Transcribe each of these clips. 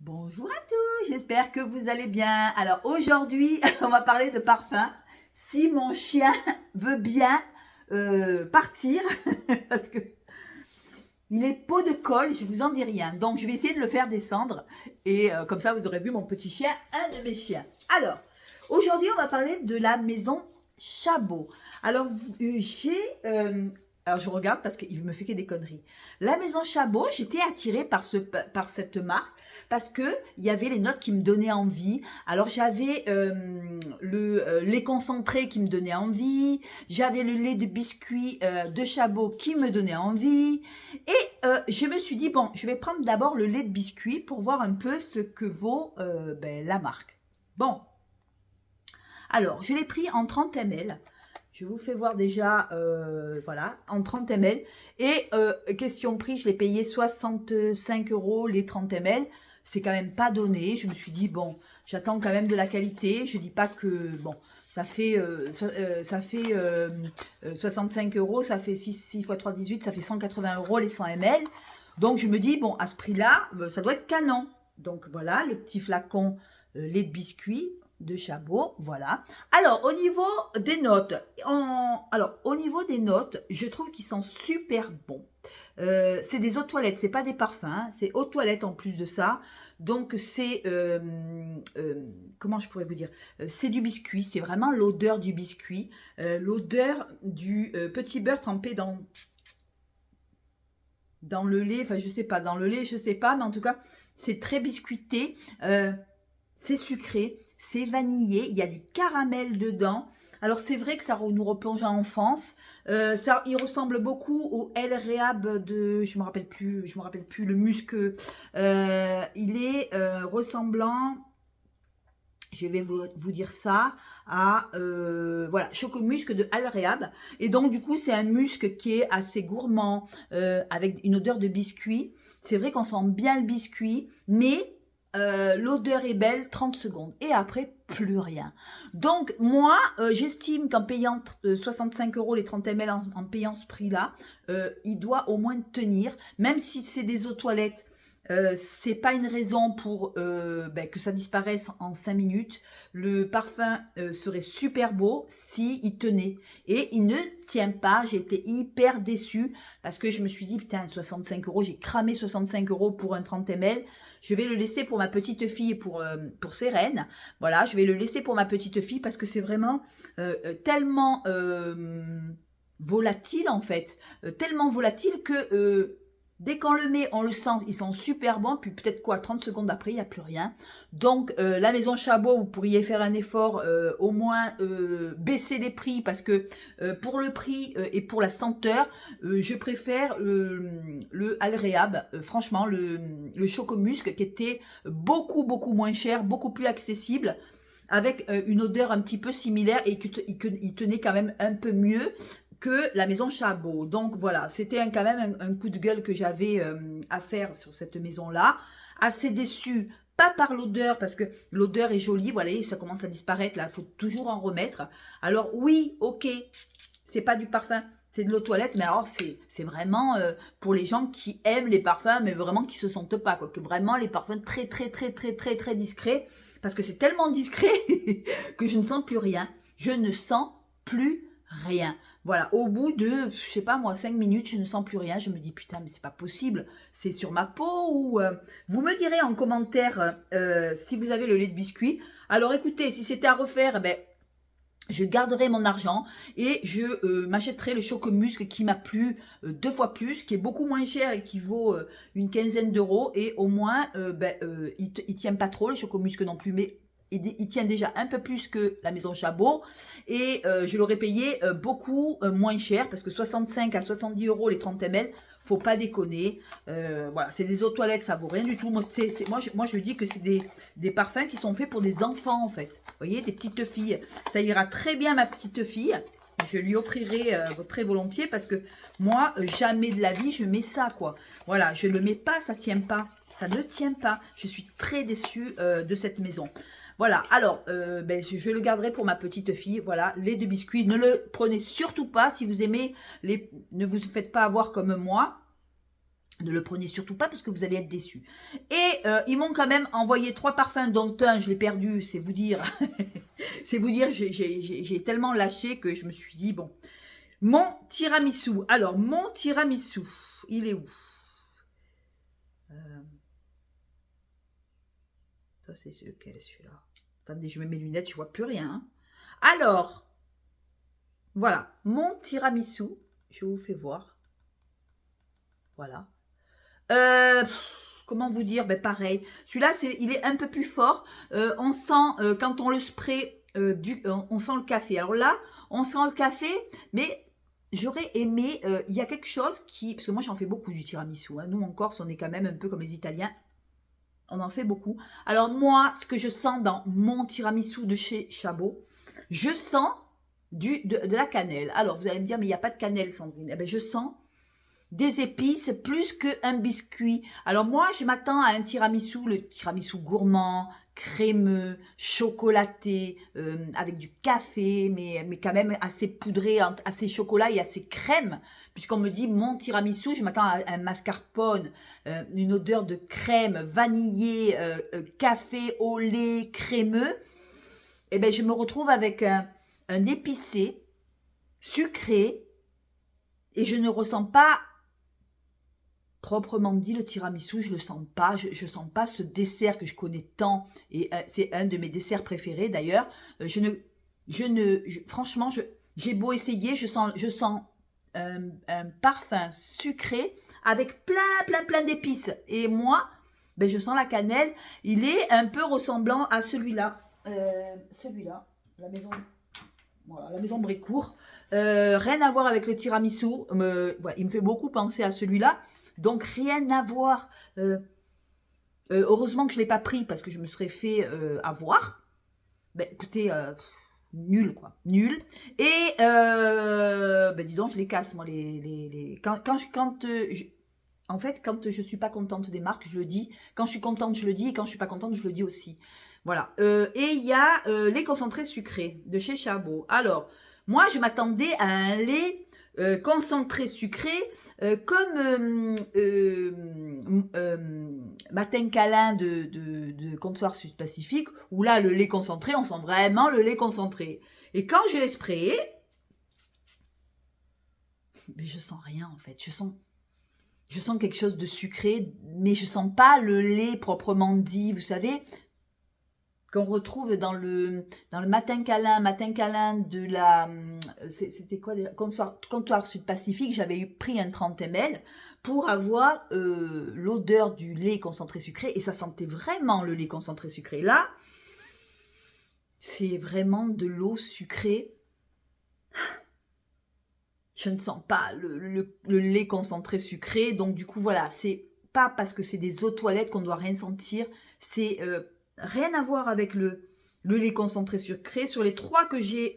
Bonjour à tous, j'espère que vous allez bien. Alors aujourd'hui, on va parler de parfum. Si mon chien veut bien partir, parce que il est pot de colle, je vous en dis rien. Donc je vais essayer de le faire descendre et comme ça vous aurez vu mon petit chien, un de mes chiens. Alors aujourd'hui, on va parler de la maison Chabot. Alors alors je regarde parce qu'il me fait que des conneries. La maison Chabot, j'étais attirée par cette marque parce que il y avait les notes qui me donnaient envie. Alors j'avais le lait concentré qui me donnait envie, j'avais le lait de biscuit de Chabot qui me donnait envie, et je me suis dit bon, je vais prendre d'abord le lait de biscuit pour voir un peu ce que vaut la marque. Bon, alors je l'ai pris en 30 ml. Je vous fais voir déjà, voilà, en 30 ml. Et question prix, je l'ai payé 65 € les 30 ml. C'est quand même pas donné. Je me suis dit, bon, j'attends quand même de la qualité. Je dis pas que, bon, ça fait 65 €, ça fait 6 x 3, 18, ça fait 180 € les 100 ml. Donc je me dis, bon, à ce prix-là, ça doit être canon. Donc voilà, le petit flacon lait de biscuit de Chabot, voilà. Alors au niveau des notes, je trouve qu'ils sont super bons. C'est des eaux de toilette, c'est pas des parfums, hein, c'est eau de toilette en plus de ça. Donc c'est comment je pourrais vous dire, c'est du biscuit, c'est vraiment l'odeur du biscuit, l'odeur du petit beurre trempé dans le lait, enfin je sais pas, dans le lait, je sais pas, mais en tout cas c'est très biscuité. C'est sucré, c'est vanillé, il y a du caramel dedans. Alors c'est vrai que ça nous replonge en enfance. Il ressemble beaucoup au El Rehab de, je me rappelle plus le musc. Il est ressemblant, je vais vous dire ça, à voilà, Chocomusc de Al Rehab. Et donc du coup c'est un musc qui est assez gourmand, avec une odeur de biscuit. C'est vrai qu'on sent bien le biscuit, mais l'odeur est belle 30 secondes et après plus rien. Donc moi j'estime qu'en payant 65 € les 30 ml, en payant ce prix là, il doit au moins tenir, même si c'est des eaux toilettes. C'est pas une raison pour que ça disparaisse en 5 minutes. Le parfum serait super beau si il tenait, et il ne tient pas. J'ai été hyper déçue parce que je me suis dit putain, 65 €, j'ai cramé 65 € pour un 30 ml. Je vais le laisser pour ma petite fille, pour Sérène. Voilà, je vais le laisser pour ma petite fille parce que c'est vraiment tellement volatile en fait, tellement volatile que dès qu'on le met, on le sent, ils sont super bons, puis peut-être quoi, 30 secondes après, il n'y a plus rien. Donc, la maison Chabot, vous pourriez faire un effort, au moins baisser les prix, parce que pour le prix et pour la senteur, je préfère le Al Rehab, franchement, le Chocomusc, qui était beaucoup, beaucoup moins cher, beaucoup plus accessible, avec une odeur un petit peu similaire, et il tenait quand même un peu mieux que la maison Chabot. Donc voilà, c'était quand même un coup de gueule que j'avais à faire sur cette maison-là. Assez déçue, pas par l'odeur, parce que l'odeur est jolie, voilà, ça commence à disparaître, là, il faut toujours en remettre. Alors oui, ok, c'est pas du parfum, c'est de l'eau de toilette, mais alors c'est vraiment pour les gens qui aiment les parfums, mais vraiment qui se sentent pas, quoi, que vraiment les parfums très, très, très, très, très, très discrets, parce que c'est tellement discret que je ne sens plus rien. Je ne sens plus rien. Voilà, au bout de, je sais pas moi, 5 minutes, je ne sens plus rien. Je me dis, putain, mais c'est pas possible. C'est sur ma peau ou... Vous me direz en commentaire si vous avez le lait de biscuit. Alors écoutez, si c'était à refaire, ben, je garderai mon argent et je m'achèterai le Chocomusc qui m'a plu 2 fois plus, qui est beaucoup moins cher et qui vaut une quinzaine d'euros. Et au moins, il tient pas trop, le Chocomusc non plus, mais il tient déjà un peu plus que la maison Chabot, et je l'aurais payé beaucoup moins cher, parce que 65 à 70 € les 30 ml, faut pas déconner. Voilà, c'est des eaux de toilette, ça vaut rien du tout. Moi, je dis que c'est des parfums qui sont faits pour des enfants en fait. Vous voyez, des petites filles. Ça ira très bien ma petite fille. Je lui offrirai très volontiers, parce que moi, jamais de la vie, je mets ça, quoi. Voilà, je ne le mets pas, ça tient pas. Ça ne tient pas. Je suis très déçue de cette maison. Voilà, alors, je le garderai pour ma petite fille. Voilà, lait de biscuit. Ne le prenez surtout pas si vous aimez les... Ne vous faites pas avoir comme moi. Ne le prenez surtout pas parce que vous allez être déçus. Et ils m'ont quand même envoyé 3 parfums, dont un, je l'ai perdu, c'est vous dire. C'est vous dire, j'ai tellement lâché que je me suis dit, bon. Mon tiramisu. Alors, mon tiramisu, il est où? Ça, c'est lequel, celui-là? Attendez, je mets mes lunettes, je vois plus rien. Hein. Alors, voilà, mon tiramisu. Je vous fais voir. Voilà. Comment vous dire? Ben pareil. Celui-là, il est un peu plus fort. On sent, quand on le spray, on sent le café. Alors là, on sent le café, mais j'aurais aimé, il y a quelque chose qui... Parce que moi, j'en fais beaucoup du tiramisu. Hein. Nous, en Corse, on est quand même un peu comme les Italiens. On en fait beaucoup. Alors moi, ce que je sens dans mon tiramisu de chez Chabot, je sens de la cannelle. Alors, vous allez me dire, mais il n'y a pas de cannelle, Sandrine. Eh bien, je sens des épices plus qu'un biscuit. Alors moi, je m'attends à un tiramisu, le tiramisu gourmand, crémeux, chocolaté, avec du café, mais quand même assez poudré, assez chocolat et assez crème. Puisqu'on me dit mon tiramisu, je m'attends à un mascarpone, une odeur de crème, vanillé, café au lait, crémeux. Et bien, je me retrouve avec un épicé, sucré, et je ne ressens pas proprement dit, le tiramisu, je le sens pas. Je sens pas ce dessert que je connais tant. Et c'est un de mes desserts préférés d'ailleurs. Franchement, j'ai beau essayer, je sens un parfum sucré avec plein d'épices. Et moi, ben, je sens la cannelle. Il est un peu ressemblant à celui-là. Celui-là, la maison... Voilà, la maison Brécourt. Rien à voir avec le tiramisu. Ouais, il me fait beaucoup penser à celui-là. Donc, rien à voir. Heureusement que je ne l'ai pas pris parce que je me serais fait avoir. Ben, écoutez, nul, quoi. Nul. Et, ben, dis donc, je les casse, moi, en fait, quand je ne suis pas contente des marques, je le dis. Quand je suis contente, je le dis. Et quand je ne suis pas contente, je le dis aussi. Voilà. Et il y a les concentrés sucrés de chez Chabot. Alors, moi, je m'attendais à un lait concentré sucré comme Matin Câlin de Comptoir Sud-Pacifique, où là, le lait concentré, on sent vraiment le lait concentré. Et quand je l'ai sprayé, mais je sens rien en fait. Je sens quelque chose de sucré, mais je sens pas le lait proprement dit, vous savez, qu'on retrouve dans le Matin Câlin de la... C'était quoi déjà, Comptoir Sud-Pacifique. J'avais pris un 30 ml pour avoir l'odeur du lait concentré sucré, et ça sentait vraiment le lait concentré sucré. Là, c'est vraiment de l'eau sucrée. Je ne sens pas le lait concentré sucré, donc du coup, voilà, c'est pas parce que c'est des eaux de toilette qu'on doit rien sentir, c'est... rien à voir avec le lait concentré sucré. Sur les 3 que j'ai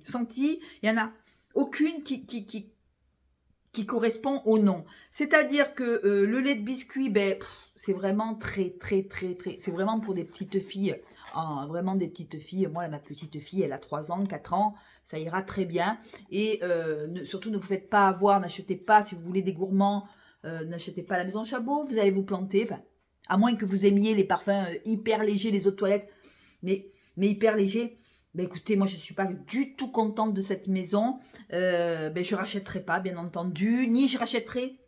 sentis, il n'y en a aucune qui correspond au nom. C'est-à-dire que le lait de biscuit, ben, c'est vraiment très... C'est vraiment pour des petites filles. Vraiment des petites filles. Moi, ma petite fille, elle a 3 ans, 4 ans. Ça ira très bien. Et surtout, ne vous faites pas avoir. N'achetez pas, si vous voulez des gourmands, n'achetez pas à la maison Chabot. Vous allez vous planter. Enfin, à moins que vous aimiez les parfums hyper légers, les eaux de toilette, mais hyper légers. Ben écoutez, moi je ne suis pas du tout contente de cette maison. Ben je ne rachèterai pas, bien entendu, ni je rachèterai.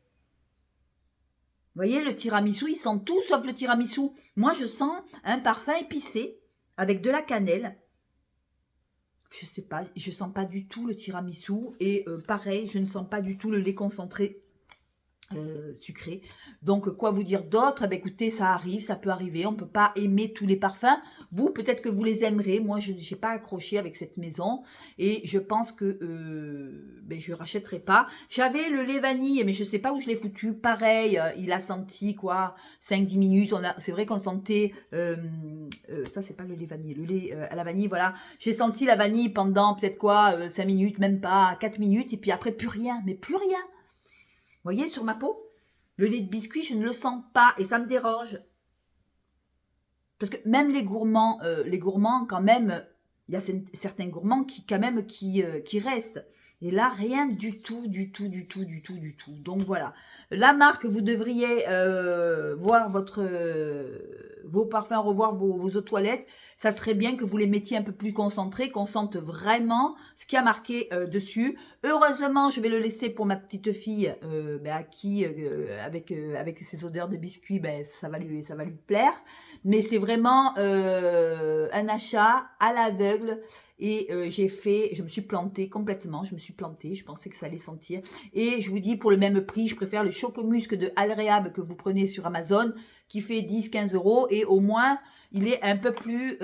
Vous voyez, le tiramisu, il sent tout sauf le tiramisu. Moi je sens un parfum épicé avec de la cannelle. Je sais pas, je sens pas du tout le tiramisu. Et pareil, je ne sens pas du tout le lait concentré sucré. Donc quoi vous dire d'autre? Eh bien, écoutez, ça arrive, ça peut arriver, on ne peut pas aimer tous les parfums. Vous, peut-être que vous les aimerez. Moi, je n'ai pas accroché avec cette maison, et je pense que ben, je ne rachèterai pas. J'avais le lait vanille, mais je ne sais pas où je l'ai foutu. Pareil, il a senti quoi, 5-10 minutes. C'est vrai qu'on sentait ça, c'est pas le lait vanille, le lait à la vanille, voilà. J'ai senti la vanille pendant peut-être quoi, 5 minutes, même pas 4 minutes, et puis après plus rien, mais plus rien. Vous voyez, sur ma peau, le lait de biscuit, je ne le sens pas, et ça me dérange. Parce que même les gourmands quand même, il y a certains gourmands qui, quand même, qui restent. Et là, rien du tout, du tout, du tout, du tout, du tout. Donc voilà. La marque, vous devriez voir vos parfums, revoir vos eaux de toilette. Ça serait bien que vous les mettiez un peu plus concentrés, qu'on sente vraiment ce qui a marqué dessus. Heureusement, je vais le laisser pour ma petite fille, à qui, avec ses odeurs de biscuits, ça va lui plaire. Mais c'est vraiment un achat à l'aveugle. Et je me suis plantée complètement, je pensais que ça allait sentir. Et je vous dis, pour le même prix, je préfère le Chocomusc de Alréab que vous prenez sur Amazon, qui fait 10-15 euros, et au moins, il est un peu plus,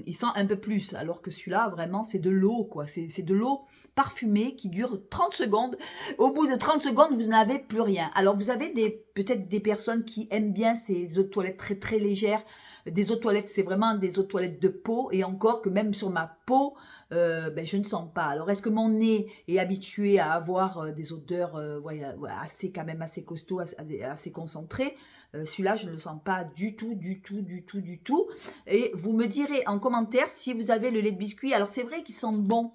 il sent un peu plus, alors que celui-là, vraiment, c'est de l'eau, quoi. C'est de l'eau parfumée qui dure 30 secondes. Au bout de 30 secondes, vous n'avez plus rien. Alors, vous avez peut-être des personnes qui aiment bien ces eaux de toilette très, très légères. Des eaux de toilette, c'est vraiment des eaux de toilette de peau, et encore que même sur ma peau, je ne sens pas. Alors, est-ce que mon nez est habitué à avoir des odeurs quand même assez costauds, assez concentrées? Celui-là, je ne le sens pas du tout, du tout, du tout, du tout. Et vous me direz en commentaire si vous avez le lait de biscuit. Alors, c'est vrai qu'il sent bon,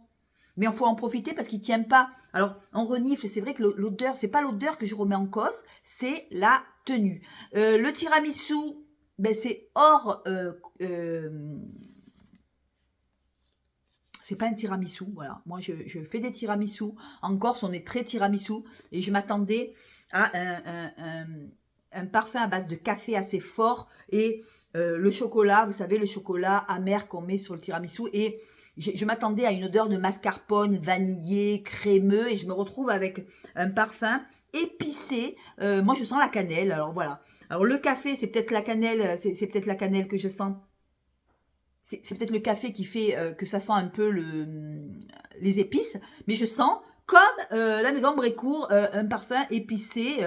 mais il faut en profiter parce qu'il ne tient pas. Alors, on renifle, c'est vrai que l'odeur, c'est pas l'odeur que je remets en cause, c'est la tenue. Le tiramisu, c'est hors... c'est pas un tiramisu, voilà. Moi, je fais des tiramisu. En Corse, on est très tiramisu. Et je m'attendais à un parfum à base de café assez fort. Et le chocolat, vous savez, le chocolat amer qu'on met sur le tiramisu. Et je m'attendais à une odeur de mascarpone, vanillé, crémeux. Et je me retrouve avec un parfum épicé. Moi, je sens la cannelle. Alors, voilà. Alors, le café, c'est peut-être la cannelle. C'est peut-être la cannelle que je sens. C'est peut-être le café qui fait que ça sent un peu les épices. Mais je sens, comme la maison Brécourt, un parfum épicé.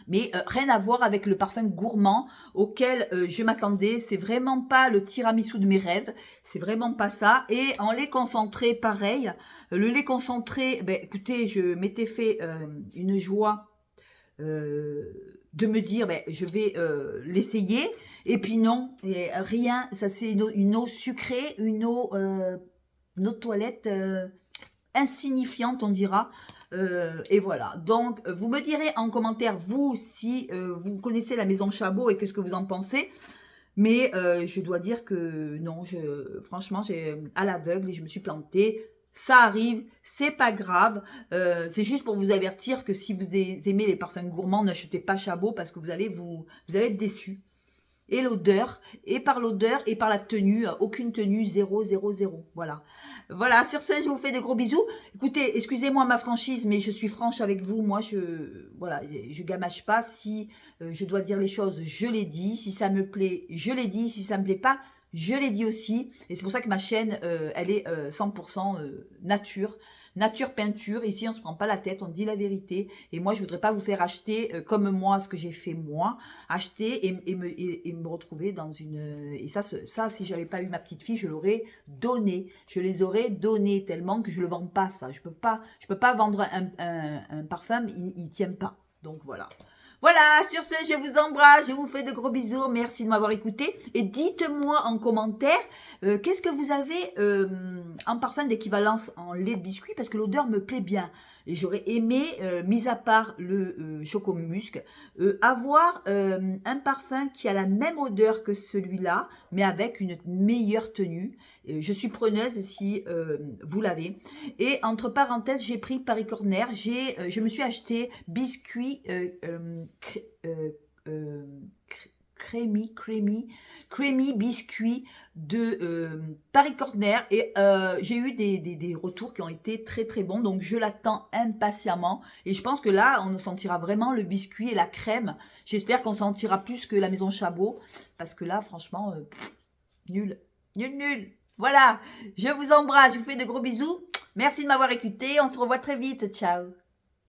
Mais rien à voir avec le parfum gourmand auquel je m'attendais. C'est vraiment pas le tiramisu de mes rêves. C'est vraiment pas ça. Et en lait concentré, pareil. Le lait concentré, écoutez, je m'étais fait une joie de me dire, je vais l'essayer. Et puis non, et rien. Ça, c'est une eau sucrée, une eau de toilette insignifiante, on dira. Et voilà. Donc, vous me direz en commentaire, vous, si vous connaissez la maison Chabot et qu'est-ce que vous en pensez. Mais je dois dire que non, franchement, j'ai à l'aveugle et je me suis plantée. Ça arrive, c'est pas grave. C'est juste pour vous avertir que si vous aimez les parfums gourmands, n'achetez pas Chabot parce que vous allez être déçus. Et l'odeur, et par l'odeur, et par la tenue, aucune tenue, 0, 0, 0. Voilà. Voilà, sur ce, je vous fais de gros bisous. Écoutez, excusez-moi ma franchise, mais je suis franche avec vous. Moi, je gamache pas. Si je dois dire les choses, je les dis. Si ça me plaît, je les dis. Si ça me plaît pas, je l'ai dit aussi. Et c'est pour ça que ma chaîne, elle est 100% nature. Nature peinture, ici on ne se prend pas la tête, on dit la vérité. Et moi je ne voudrais pas vous faire acheter comme moi, ce que j'ai fait moi, acheter et me retrouver dans une... Et ça si j'avais pas eu ma petite fille, je l'aurais donné. Je les aurais donnés tellement que je ne le vends pas ça. Je peux pas vendre un parfum, il ne tient pas. Donc voilà. Voilà, sur ce, je vous embrasse, je vous fais de gros bisous, merci de m'avoir écouté. Et dites-moi en commentaire, qu'est-ce que vous avez en parfum d'équivalence en lait de biscuit, parce que l'odeur me plaît bien. Et j'aurais aimé, mis à part le Chocomusc, avoir un parfum qui a la même odeur que celui-là, mais avec une meilleure tenue. Je suis preneuse si vous l'avez. Et entre parenthèses, j'ai pris Paris Corner, je me suis acheté biscuit... creamy biscuit de Paris Corner et j'ai eu des retours qui ont été très très bons, donc je l'attends impatiemment et je pense que là on sentira vraiment le biscuit et la crème. J'espère qu'on sentira plus que la maison Chabot parce que là franchement nul. Voilà, je vous embrasse, je vous fais de gros bisous, merci de m'avoir écouté, on se revoit très vite, ciao.